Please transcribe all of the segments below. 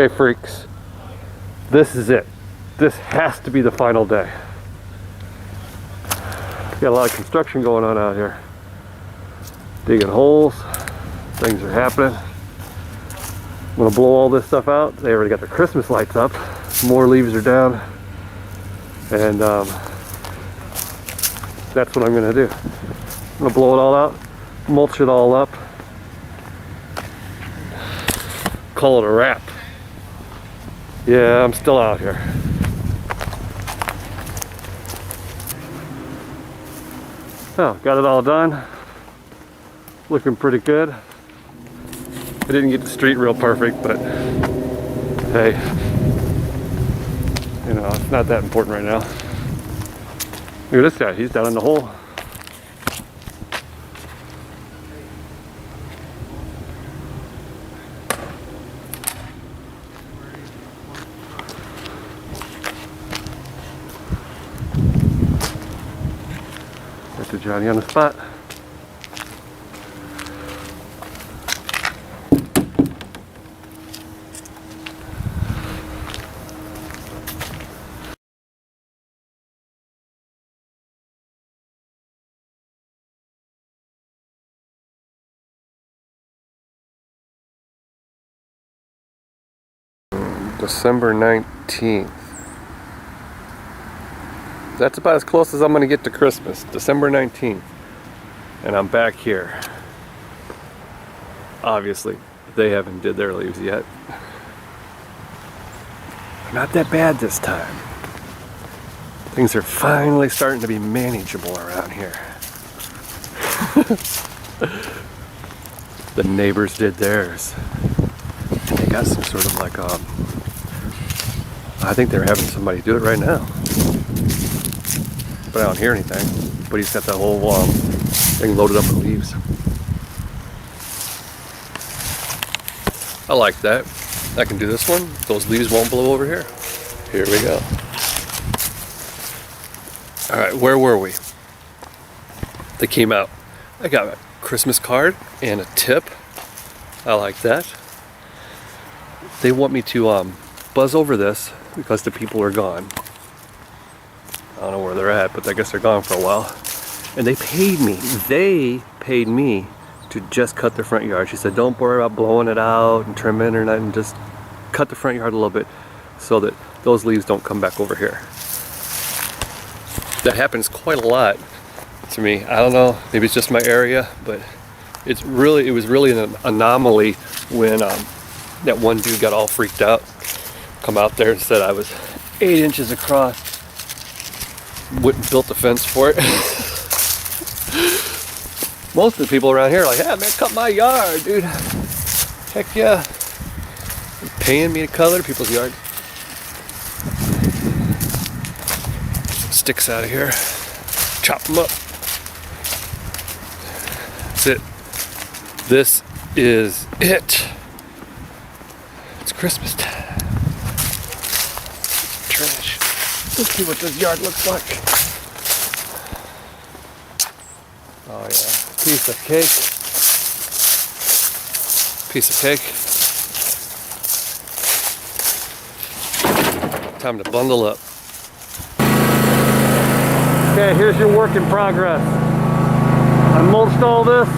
Okay, freaks, this is it. This has to be the final day. Got a lot of construction going on out here. Digging holes, things are happening. I'm gonna blow all this stuff out. They already got their Christmas lights up. More leaves are down. And that's what I'm gonna do. I'm gonna blow it all out, mulch it all up, call it a wrap. Yeah, I'm still out here. Oh, got it all done. Looking pretty good. I didn't get the street real perfect, but hey, you know, it's not that important right now. Look at this guy, he's down in the hole. Got Johnny on the spot. December 19th. That's about as close as I'm going to get to Christmas. December 19th. And I'm back here. Obviously, they haven't did their leaves yet. Not that bad this time. Things are finally starting to be manageable around here. The neighbors did theirs. They got some sort of like I think they're having somebody do it right now. But I don't hear anything. But he's got that whole thing loaded up with leaves. I like that. I can do this one. Those leaves won't blow over here. Here we go. Alright, where were we? They came out. I got a Christmas card and a tip. I like that. They want me to buzz over this because the people are gone. I don't know where they're at, but I guess they're gone for a while. And they paid me to just cut the front yard. She said, don't worry about blowing it out and trimming or nothing, just cut the front yard a little bit so that those leaves don't come back over here. That happens quite a lot to me. I don't know, maybe it's just my area, but it was really an anomaly when that one dude got all freaked out, come out there and said I was 8 inches across. Built the fence for it. Most of the people around here are like, yeah, man, cut my yard, dude. Heck yeah. You're paying me to cut other people's yard. Sticks out of here. Chop them up. That's it. This is it. It's Christmas time. Trash. Let's see what this yard looks like. Oh yeah. Piece of cake. Piece of cake. Time to bundle up. Okay, here's your work in progress. I mulched all this,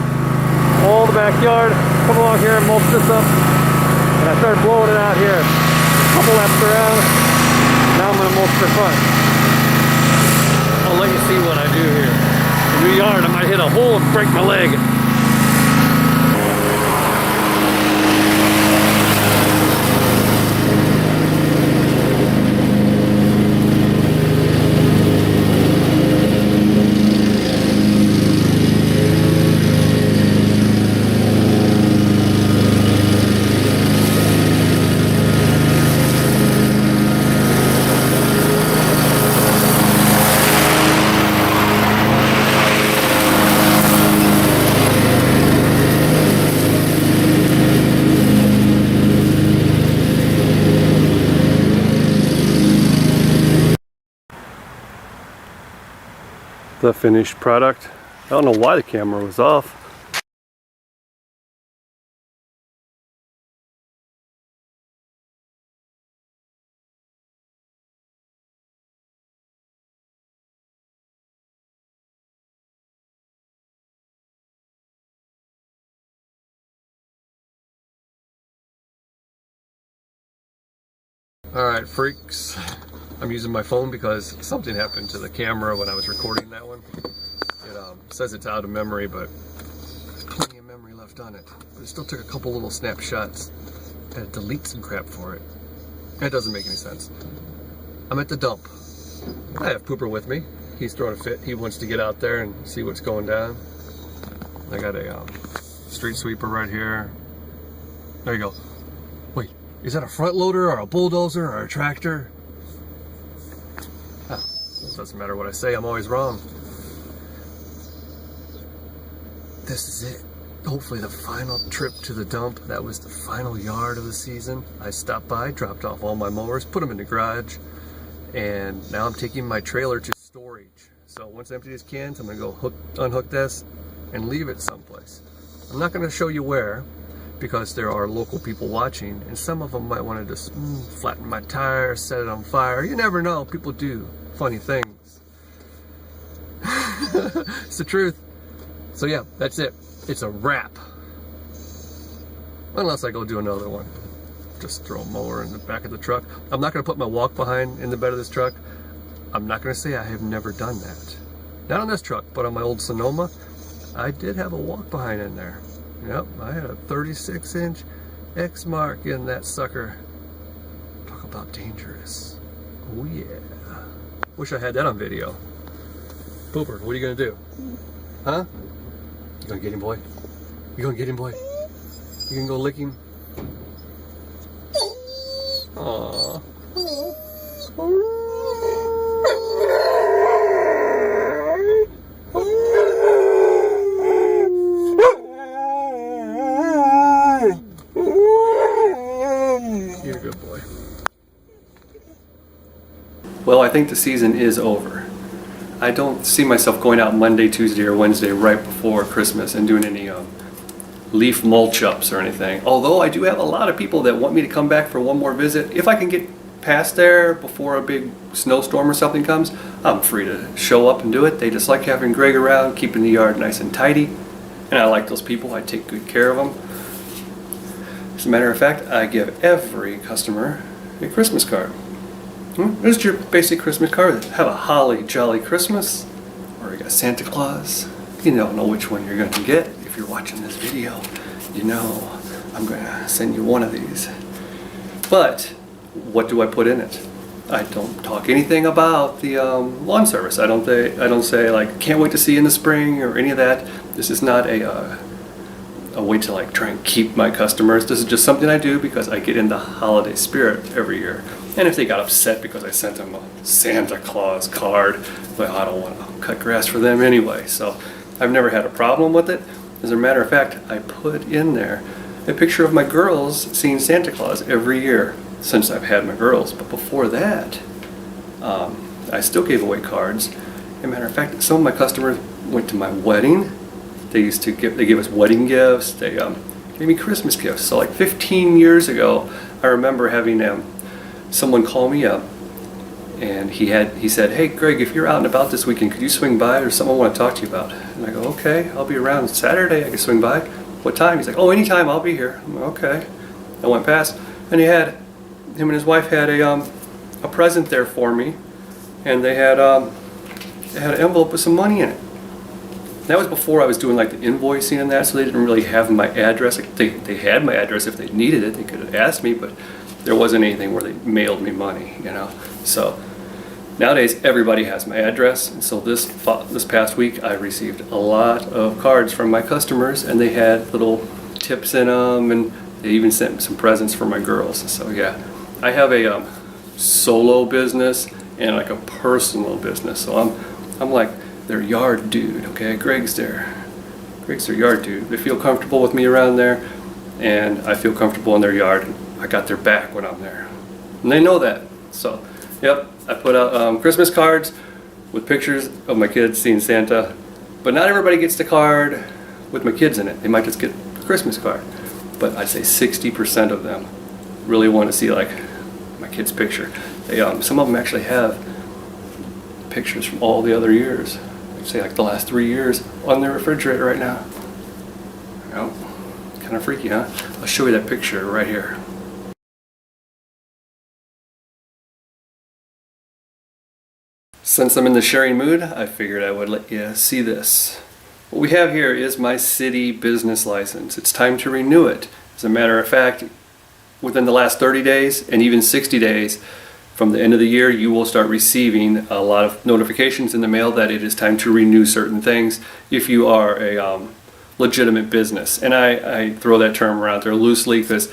all the backyard. Come along here and mulch this up. And I started blowing it out here. A couple laps around. Now I'm gonna mulch the front. I'll let you see what I do here. In the yard, I might hit a hole and break my leg. The finished product. I don't know why the camera was off. Alright, freaks. I'm using my phone because something happened to the camera when I was recording that one. It says it's out of memory, but there's plenty of memory left on it. But it still took a couple little snapshots. I had to delete some crap for it. That doesn't make any sense. I'm at the dump. I have Pooper with me. He's throwing a fit. He wants to get out there and see what's going down. I got a street sweeper right here. There you go. Wait, is that a front loader or a bulldozer or a tractor? Huh. It doesn't matter what I say, I'm always wrong. This is it. Hopefully the final trip to the dump. That was the final yard of the season. I stopped by, dropped off all my mowers, put them in the garage, and now I'm taking my trailer to storage. So once I empty these cans, I'm gonna go unhook this and leave it someplace. I'm not gonna show you where, because there are local people watching, and some of them might want to just flatten my tire, set it on fire. You never know, people do funny things. It's the truth. So yeah, that's it. It's a wrap. Unless I go do another one. Just throw a mower in the back of the truck. I'm not going to put my walk behind in the bed of this truck. I'm not going to say I have never done that. Not on this truck, but on my old Sonoma, I did have a walk behind in there. Yep, I had a 36-inch X mark in that sucker. Talk about dangerous. Oh yeah. Wish I had that on video. Pooper, what are you going to do? Huh? You gonna get him, boy? You gonna get him, boy? You gonna go lick him? Aww. You're a good boy. Well, I think the season is over. I don't see myself going out Monday, Tuesday, or Wednesday right before Christmas and doing any leaf mulch ups or anything. Although I do have a lot of people that want me to come back for one more visit. If I can get past there before a big snowstorm or something comes, I'm free to show up and do it. They just like having Greg around, keeping the yard nice and tidy. And I like those people. I take good care of them. As a matter of fact, I give every customer a Christmas card. There's your basic Christmas card. Have a holly jolly Christmas, or you got Santa Claus. You don't know which one you're going to get. If you're watching this video, you know I'm going to send you one of these. But what do I put in it? I don't talk anything about the lawn service. I don't say like can't wait to see you in the spring or any of that. This is not a way to like try and keep my customers. This is just something I do because I get in the holiday spirit every year. And if they got upset because I sent them a Santa Claus card, well, I don't want to cut grass for them anyway. So I've never had a problem with it. As a matter of fact, I put in there a picture of my girls seeing Santa Claus every year since I've had my girls. But before that, I still gave away cards. As a matter of fact, some of my customers went to my wedding. They gave us wedding gifts. They gave me Christmas gifts. So like 15 years ago, I remember having someone call me up, and he said, "Hey Greg, if you're out and about this weekend, could you swing by? There's something I want to talk to you about." And I go, "Okay, I'll be around Saturday. I can swing by. What time?" He's like, "Oh, anytime. I'll be here." I'm like, "Okay." I went past, and him and his wife had a present there for me, and they had an envelope with some money in it. That was before I was doing like the invoicing and that, so they didn't really have my address. Like they had my address if they needed it. They could have asked me, but there wasn't anything where they mailed me money, you know. So nowadays everybody has my address, and so this past week I received a lot of cards from my customers, and they had little tips in them, and they even sent me some presents for my girls. So yeah, I have a solo business and like a personal business. So I'm like their yard dude. Okay, Greg's their yard dude. They feel comfortable with me around there, and I feel comfortable in their yard. I got their back when I'm there, and they know that. So yep, I put out Christmas cards with pictures of my kids seeing Santa, but not everybody gets the card with my kids in it. They might just get a Christmas card, but I'd say 60% of them really want to see like my kid's picture. They some of them actually have pictures from all the other years, say like the last 3 years, on their refrigerator right now. Yep. Kind of freaky, huh? I'll show you that picture right here. Since I'm in the sharing mood, I figured I would let you see this. What we have here is my city business license. It's time to renew it. As a matter of fact, within the last 30 days and even 60 days from the end of the year, you will start receiving a lot of notifications in the mail that it is time to renew certain things if you are a legitimate business. And I throw that term around there loosely because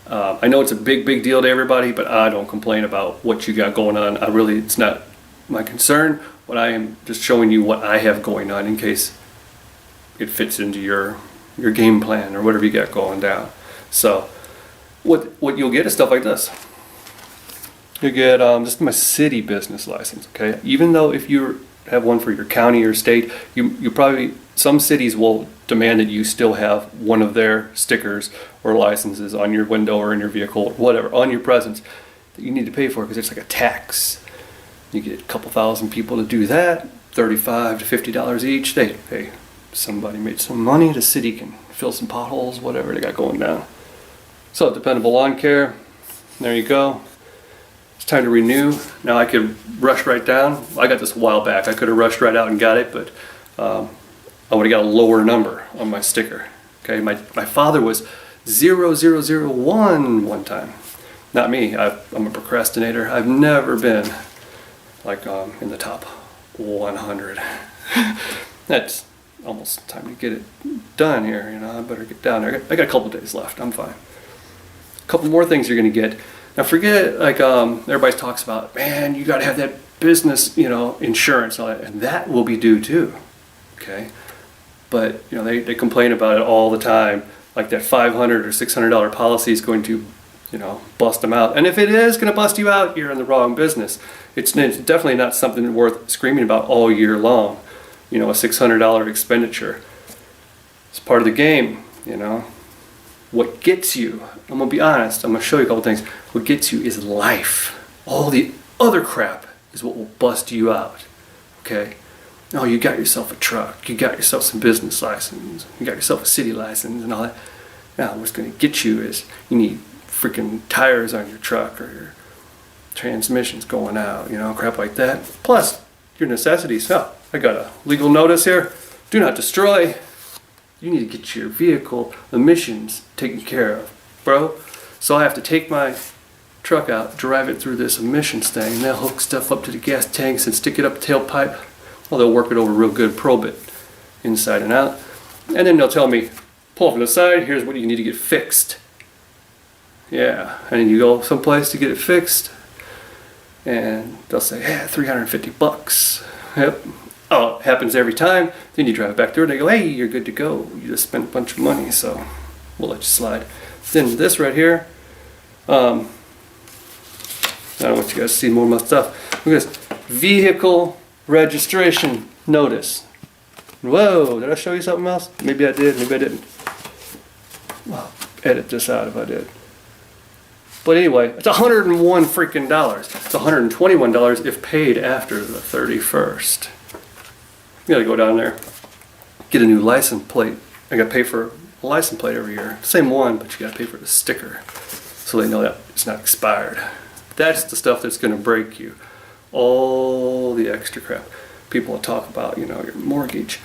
I know it's a big deal to everybody, but I don't complain about what you got going on. It's not my concern. What I am just showing you what I have going on in case it fits into your game plan or whatever you got going down. So what you'll get is stuff like this. You get just my city business license, okay? Even though if you have one for your county or state, you probably, some cities will demand that you still have one of their stickers or licenses on your window or in your vehicle or whatever, on your presence that you need to pay for because it's like a tax. You get a couple thousand people to do that, $35 to $50 each. Hey, somebody made some money, the city can fill some potholes, whatever they got going down. So dependable lawn care, there you go. It's time to renew. Now I could rush right down. I got this a while back. I could have rushed right out and got it, but I would have got a lower number on my sticker. Okay, my father was 0001 one time. Not me. I'm a procrastinator. I've never been like in the top 100. That's almost time to get it done here. You know, I better get down there. I got a couple days left. I'm fine. A couple more things you're gonna get. Now forget like everybody talks about, man, you got to have that business, insurance, and all that, and that will be due too. Okay, but they complain about it all the time, like that $500 or $600 policy is going to, bust them out. And if it is going to bust you out, you're in the wrong business. It's definitely not something worth screaming about all year long. A $600 expenditure. It's part of the game. What gets you, I'm going to be honest, I'm going to show you a couple things. What gets you is life. All the other crap is what will bust you out. Okay? Oh, you got yourself a truck. You got yourself some business license. You got yourself a city license and all that. Now, what's going to get you is you need freaking tires on your truck or your transmission's going out, crap like that. Plus, your necessities. Oh, I got a legal notice here. Do not destroy. You need to get your vehicle emissions taken care of, bro. So I have to take my truck out, drive it through this emissions thing, and they'll hook stuff up to the gas tanks and stick it up the tailpipe. Well, they'll work it over real good, probe it inside and out. And then they'll tell me, pull from the side, here's what you need to get fixed. Yeah, and then you go someplace to get it fixed, and they'll say, yeah, $350. Yep. Oh, it happens every time. Then you drive back there and they go, hey, you're good to go. You just spent a bunch of money, so we'll let you slide. Then this right here, I don't want you guys to see more of my stuff. Look at this. Vehicle registration notice. Whoa, did I show you something else? Maybe I did, maybe I didn't. Well, edit this out if I did. But anyway, it's $101 freaking dollars. It's $121 if paid after the 31st. You gotta go down there, get a new license plate. I gotta pay for a license plate every year. Same one, but you gotta pay for the sticker so they know that it's not expired. That's the stuff that's gonna break you. All the extra crap. People will talk about, your mortgage.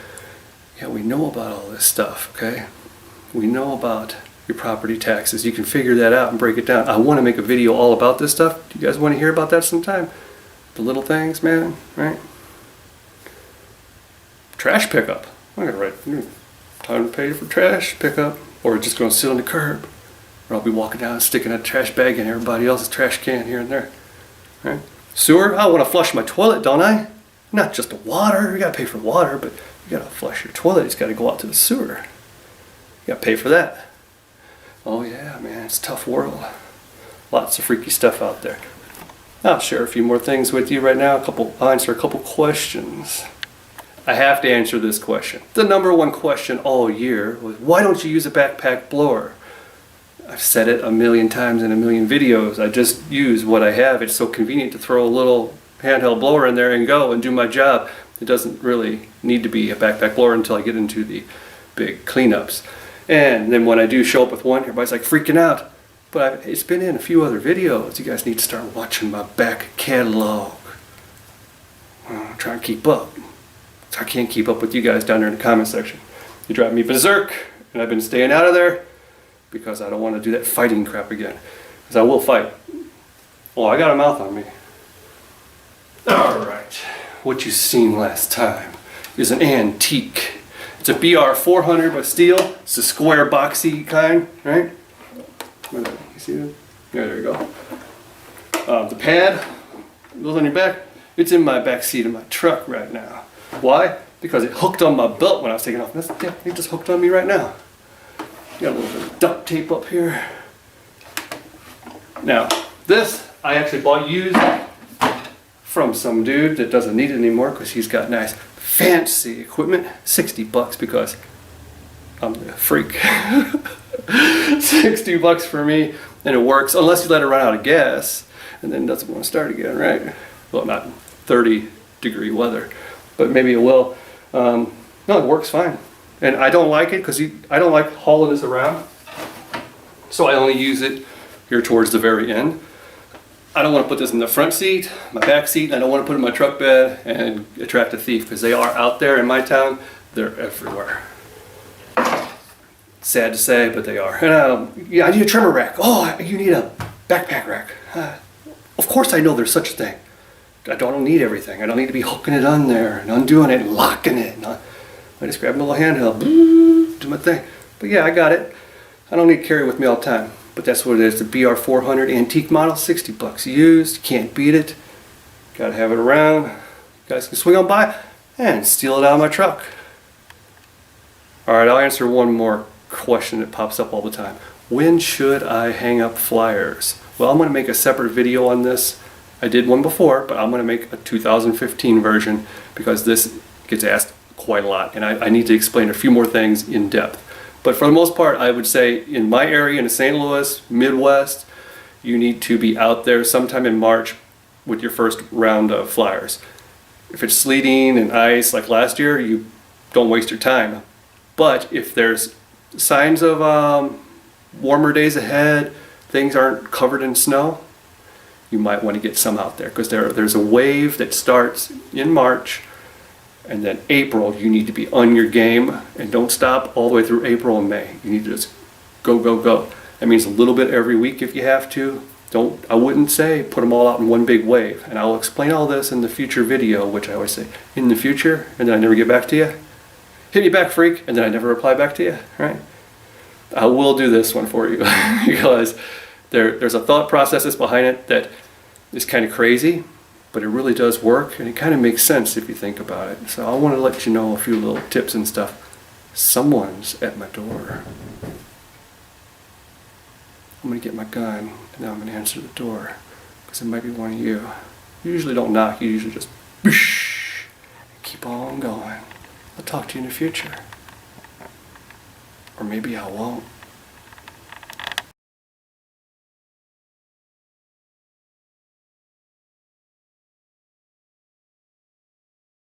Yeah, we know about all this stuff, okay? We know about your property taxes. You can figure that out and break it down. I want to make a video all about this stuff. Do you guys want to hear about that sometime? The little things, man, right? Trash pickup. I'm gonna write time to pay for trash pickup, or just gonna sit on the curb, or I'll be walking down sticking a trash bag in everybody else's trash can here and there. Right? Sewer. I want to flush my toilet, don't I? Not just the water. You gotta pay for water, but you gotta flush your toilet. It's gotta go out to the sewer. You gotta pay for that. Oh yeah, man, it's a tough world. Lots of freaky stuff out there. I'll share a few more things with you right now. I'll answer a couple questions. I have to answer this question. The number one question all year was, why don't you use a backpack blower? I've said it a million times in a million videos. I just use what I have. It's so convenient to throw a little handheld blower in there and go and do my job. It doesn't really need to be a backpack blower until I get into the big cleanups. And then when I do show up with one, everybody's like freaking out. But it's been in a few other videos. You guys need to start watching my back catalog. trying to keep up. So I can't keep up with you guys down there in the comment section. You drive me berserk, and I've been staying out of there because I don't want to do that fighting crap again. Because I will fight. Oh, I got a mouth on me. Alright, what you seen last time is an antique. It's a BR400 by steel. It's a square boxy kind, right? You see that? Yeah, there you go. The pad goes on your back. It's in my back seat of my truck right now. Why? Because it hooked on my belt when I was taking off. Yeah, it just hooked on me right now. Got a little bit of duct tape up here. Now, this I actually bought used from some dude that doesn't need it anymore because he's got nice fancy equipment. $60 because I'm a freak. $60 for me, and it works unless you let it run out of gas, and then it doesn't want to start again, right? Well, not 30-degree weather, but maybe it will. No, it works fine, and I don't like it because I don't like hauling this around, so I only use it here towards the very end. I don't want to put this in the front seat, my back seat, and I don't want to put it in my truck bed and attract a thief because they are out there in my town. They're everywhere. Sad to say, but they are. And yeah, I need a trimmer rack. Oh, you need a backpack rack. Of course I know there's such a thing. I don't need everything. I don't need to be hooking it on there and undoing it and locking it. And I just grab my little handheld, do my thing. But yeah, I got it. I don't need to carry it with me all the time. But that's what it is. The BR400 antique model, $60 used. Can't beat it. Gotta have it around. You guys can swing on by and steal it out of my truck. Alright, I'll answer one more question that pops up all the time. When should I hang up flyers? Well, I'm going to make a separate video on this. I did one before, but I'm going to make a 2015 version because this gets asked quite a lot, and I need to explain a few more things in depth. But for the most part, I would say in my area, in St. Louis, Midwest, you need to be out there sometime in March with your first round of flyers. If it's sleeting and ice like last year, you don't waste your time. But if there's signs of warmer days ahead, things aren't covered in snow, you might want to get some out there because there's a wave that starts in March, and then April you need to be on your game and don't stop all the way through April and May. You need to just go, go, go. That means a little bit every week if you have to. I wouldn't say put them all out in one big wave. And I'll explain all this in the future video, which I always say, in the future, and then I never get back to you. Hit me back, freak, and then I never reply back to you, right? I will do this one for you because there's a thought process behind it that is kind of crazy, but it really does work, and it kind of makes sense if you think about it. So I want to let you know a few little tips and stuff. Someone's at my door. I'm going to get my gun, and now I'm going to answer the door, because it might be one of you. You usually don't knock, you usually just whoosh, keep on going. I'll talk to you in the future. Or maybe I won't.